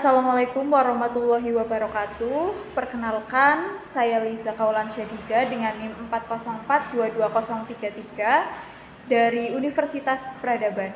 Assalamualaikum warahmatullahi wabarakatuh. Perkenalkan, saya Liza Kaulan Syadida dengan NIM 404-22033 dari Universitas Peradaban.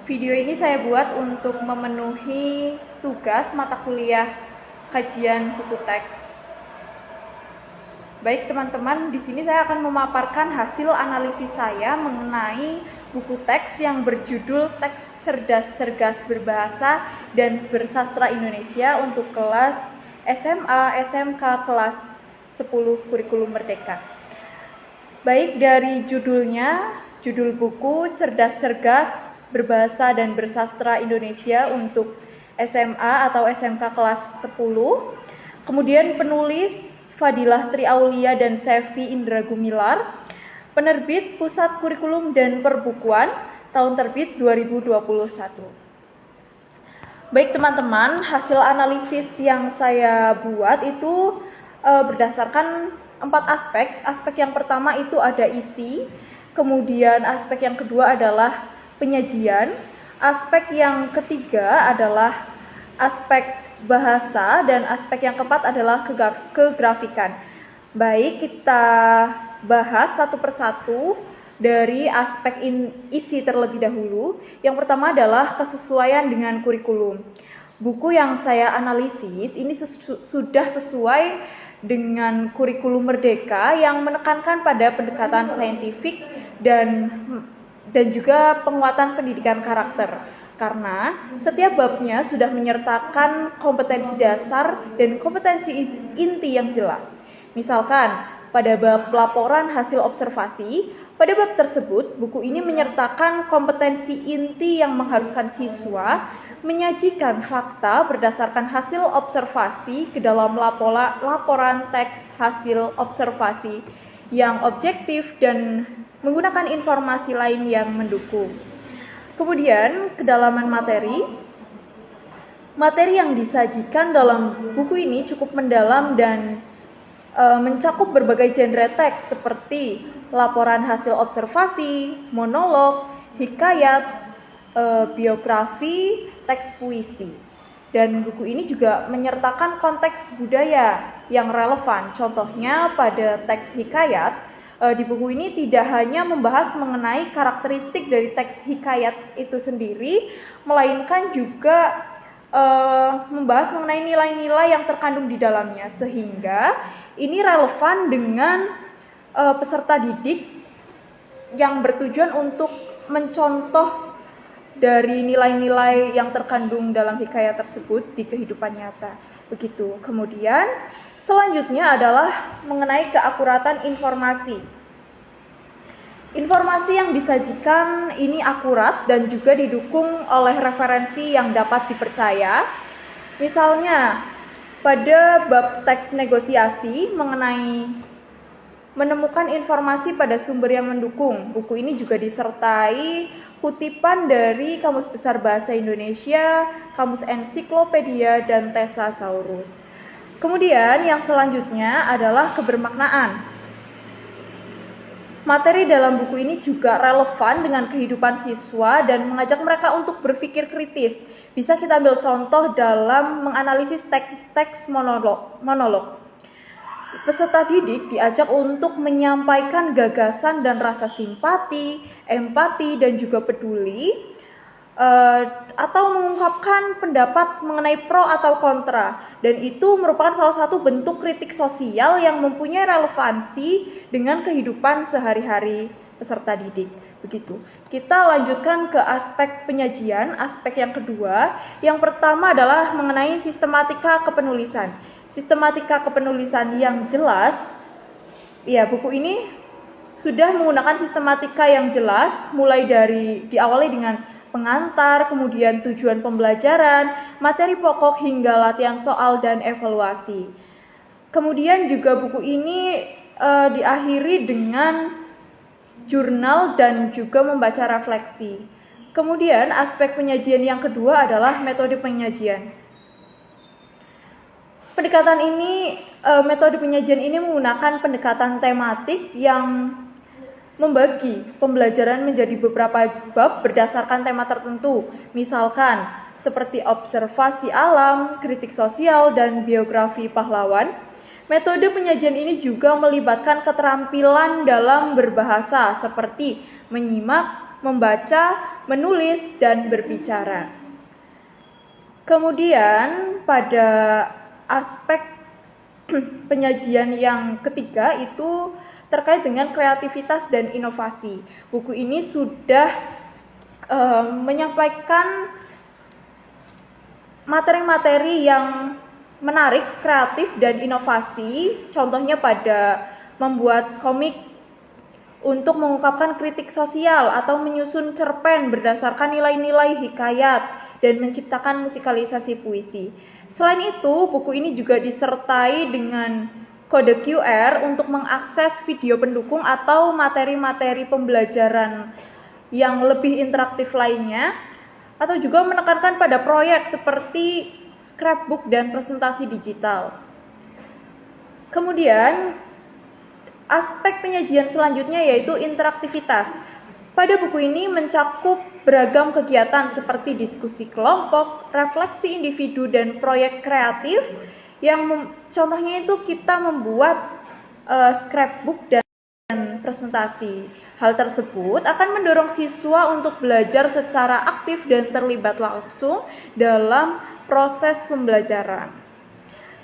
Video ini saya buat untuk memenuhi tugas mata kuliah kajian buku teks. Baik teman-teman, di sini saya akan memaparkan hasil analisis saya mengenai buku teks yang berjudul Teks Cerdas Berbahasa dan Bersastra Indonesia untuk kelas SMA, SMK kelas 10 Kurikulum Merdeka. Baik dari judulnya, judul buku Cerdas Berbahasa dan Bersastra Indonesia untuk SMA atau SMK kelas 10. Kemudian penulis Fadilah Triaulia dan Sevi Indra Gumilar, penerbit Pusat Kurikulum dan Perbukuan, tahun terbit 2021. Baik teman-teman, hasil analisis yang saya buat itu berdasarkan 4 aspek. Aspek yang pertama itu ada isi, kemudian aspek yang kedua adalah penyajian, aspek yang ketiga adalah aspek bahasa, dan aspek yang keempat adalah kegrafikan. Baik, kita bahas satu persatu dari aspek isi terlebih dahulu. Yang pertama adalah kesesuaian dengan kurikulum. Buku yang saya analisis ini sudah sesuai dengan kurikulum Merdeka yang menekankan pada pendekatan saintifik dan juga penguatan pendidikan karakter. Karena setiap babnya sudah menyertakan kompetensi dasar dan kompetensi inti yang jelas. Misalkan, pada bab laporan hasil observasi, pada bab tersebut buku ini menyertakan kompetensi inti yang mengharuskan siswa menyajikan fakta berdasarkan hasil observasi ke dalam laporan teks hasil observasi yang objektif dan menggunakan informasi lain yang mendukung. Kemudian, kedalaman materi yang disajikan dalam buku ini cukup mendalam dan mencakup berbagai genre teks seperti laporan hasil observasi, monolog, hikayat, biografi, teks puisi. Dan buku ini juga menyertakan konteks budaya yang relevan. Contohnya pada teks hikayat, di buku ini tidak hanya membahas mengenai karakteristik dari teks hikayat itu sendiri, melainkan juga membahas mengenai nilai-nilai yang terkandung di dalamnya, sehingga ini relevan dengan peserta didik yang bertujuan untuk mencontoh dari nilai-nilai yang terkandung dalam hikayat tersebut di kehidupan nyata. Begitu. Kemudian selanjutnya adalah mengenai keakuratan informasi. Informasi yang disajikan ini akurat dan juga didukung oleh referensi yang dapat dipercaya. Misalnya, pada bab teks negosiasi mengenai menemukan informasi pada sumber yang mendukung, buku ini juga disertai kutipan dari Kamus Besar Bahasa Indonesia, Kamus Ensiklopedia, dan Thesaurus. Kemudian yang selanjutnya adalah kebermaknaan. Materi dalam buku ini juga relevan dengan kehidupan siswa dan mengajak mereka untuk berpikir kritis. Bisa kita ambil contoh dalam menganalisis teks monolog. Peserta didik diajak untuk menyampaikan gagasan dan rasa simpati, empati, dan juga peduli, atau mengungkapkan pendapat mengenai pro atau kontra, dan itu merupakan salah satu bentuk kritik sosial yang mempunyai relevansi dengan kehidupan sehari-hari peserta didik. Begitu. Kita lanjutkan ke aspek penyajian, aspek yang kedua. Yang pertama adalah mengenai sistematika kepenulisan. Sistematika kepenulisan yang jelas, ya buku ini sudah menggunakan sistematika yang jelas, mulai dari diawali dengan pengantar, kemudian tujuan pembelajaran, materi pokok hingga latihan soal dan evaluasi. Kemudian juga buku ini diakhiri dengan jurnal dan juga membaca refleksi. Kemudian aspek penyajian yang kedua adalah metode penyajian. Metode penyajian ini menggunakan pendekatan tematik yang membagi pembelajaran menjadi beberapa bab berdasarkan tema tertentu. Misalkan, seperti observasi alam, kritik sosial, dan biografi pahlawan. Metode penyajian ini juga melibatkan keterampilan dalam berbahasa seperti menyimak, membaca, menulis, dan berbicara. Kemudian pada aspek penyajian yang ketiga itu terkait dengan kreativitas dan inovasi. Buku ini sudah menyampaikan materi-materi yang menarik, kreatif, dan inovasi. Contohnya pada membuat komik untuk mengungkapkan kritik sosial atau menyusun cerpen berdasarkan nilai-nilai hikayat dan menciptakan musikalisasi puisi. Selain itu, buku ini juga disertai dengan kode QR untuk mengakses video pendukung atau materi-materi pembelajaran yang lebih interaktif lainnya, atau juga menekankan pada proyek seperti scrapbook dan presentasi digital. Kemudian, aspek penyajian selanjutnya yaitu interaktivitas. Pada buku ini mencakup beragam kegiatan seperti diskusi kelompok, refleksi individu, dan proyek kreatif yang contohnya itu kita membuat scrapbook dan presentasi. Hal tersebut akan mendorong siswa untuk belajar secara aktif dan terlibat langsung dalam proses pembelajaran.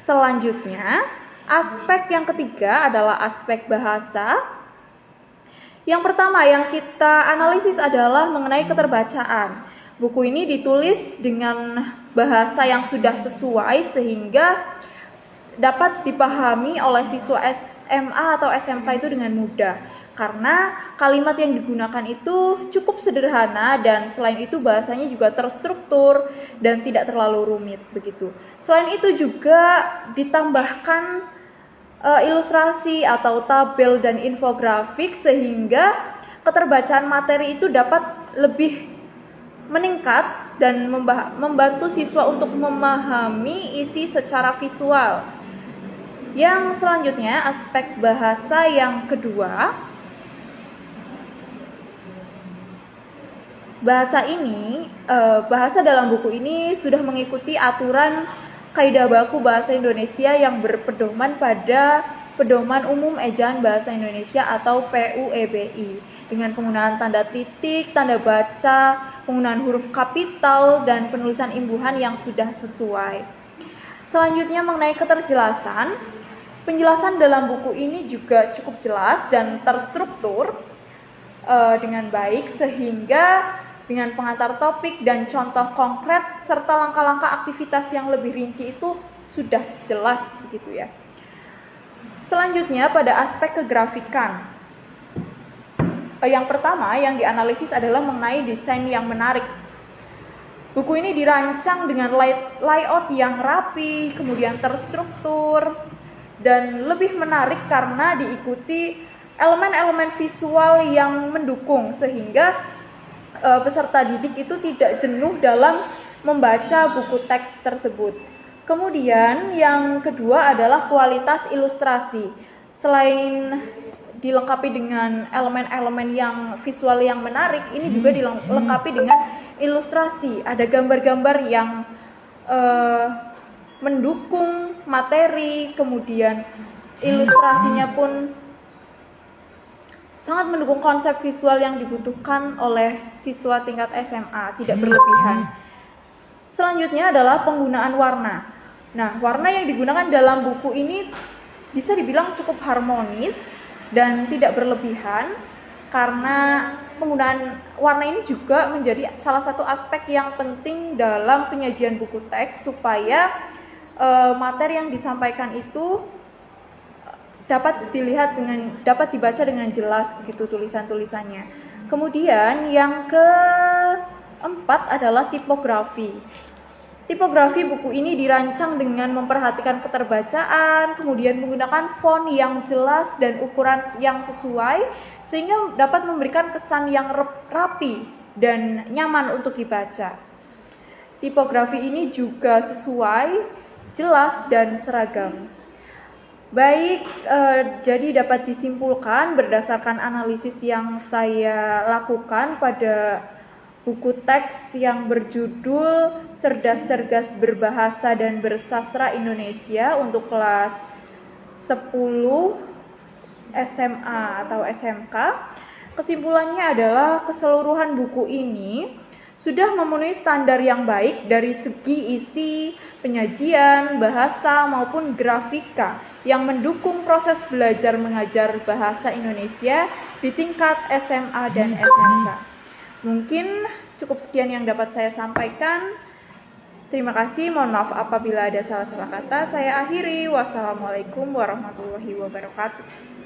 Selanjutnya, aspek yang ketiga adalah aspek bahasa. Yang pertama yang kita analisis adalah mengenai keterbacaan. Buku ini ditulis dengan bahasa yang sudah sesuai sehingga dapat dipahami oleh siswa SMA atau SMK itu dengan mudah. Karena kalimat yang digunakan itu cukup sederhana dan selain itu bahasanya juga terstruktur dan tidak terlalu rumit begitu. Selain itu juga ditambahkan ilustrasi atau tabel dan infografik sehingga keterbacaan materi itu dapat lebih meningkat dan membantu siswa untuk memahami isi secara visual. Yang selanjutnya aspek bahasa yang kedua. Bahasa dalam buku ini sudah mengikuti aturan Kaidah Baku Bahasa Indonesia yang berpedoman pada Pedoman Umum Ejaan Bahasa Indonesia atau PUEBI dengan penggunaan tanda titik, tanda baca, penggunaan huruf kapital, dan penulisan imbuhan yang sudah sesuai. Selanjutnya mengenai keterjelasan, penjelasan dalam buku ini juga cukup jelas dan terstruktur dengan baik sehingga dengan pengantar topik dan contoh konkret serta langkah-langkah aktivitas yang lebih rinci itu sudah jelas begitu ya. Selanjutnya pada aspek kegrafikan. Yang pertama yang dianalisis adalah mengenai desain yang menarik. Buku ini dirancang dengan layout yang rapi, kemudian terstruktur dan lebih menarik karena diikuti elemen-elemen visual yang mendukung sehingga peserta didik itu tidak jenuh dalam membaca buku teks tersebut. Kemudian yang kedua adalah kualitas ilustrasi. Selain dilengkapi dengan elemen-elemen yang visual yang menarik, ini juga dilengkapi dengan ilustrasi. Ada gambar-gambar yang mendukung materi, kemudian ilustrasinya pun sangat mendukung konsep visual yang dibutuhkan oleh siswa tingkat SMA, tidak berlebihan. Selanjutnya adalah penggunaan warna. Nah, warna yang digunakan dalam buku ini bisa dibilang cukup harmonis dan tidak berlebihan karena penggunaan warna ini juga menjadi salah satu aspek yang penting dalam penyajian buku teks supaya materi yang disampaikan itu dapat dapat dibaca dengan jelas begitu tulisan-tulisannya. Kemudian yang keempat adalah tipografi. Tipografi buku ini dirancang dengan memperhatikan keterbacaan, kemudian menggunakan font yang jelas dan ukuran yang sesuai sehingga dapat memberikan kesan yang rapi dan nyaman untuk dibaca. Tipografi ini juga sesuai, jelas dan seragam. Baik, jadi dapat disimpulkan berdasarkan analisis yang saya lakukan pada buku teks yang berjudul Cerdas-Cerdas Berbahasa dan Bersastra Indonesia untuk kelas 10 SMA atau SMK. Kesimpulannya adalah keseluruhan buku ini sudah memenuhi standar yang baik dari segi isi, penyajian, bahasa maupun grafika yang mendukung proses belajar mengajar bahasa Indonesia di tingkat SMA dan SMK. Mungkin cukup sekian yang dapat saya sampaikan. Terima kasih, mohon maaf apabila ada salah-salah kata. Saya akhiri. Wassalamualaikum warahmatullahi wabarakatuh.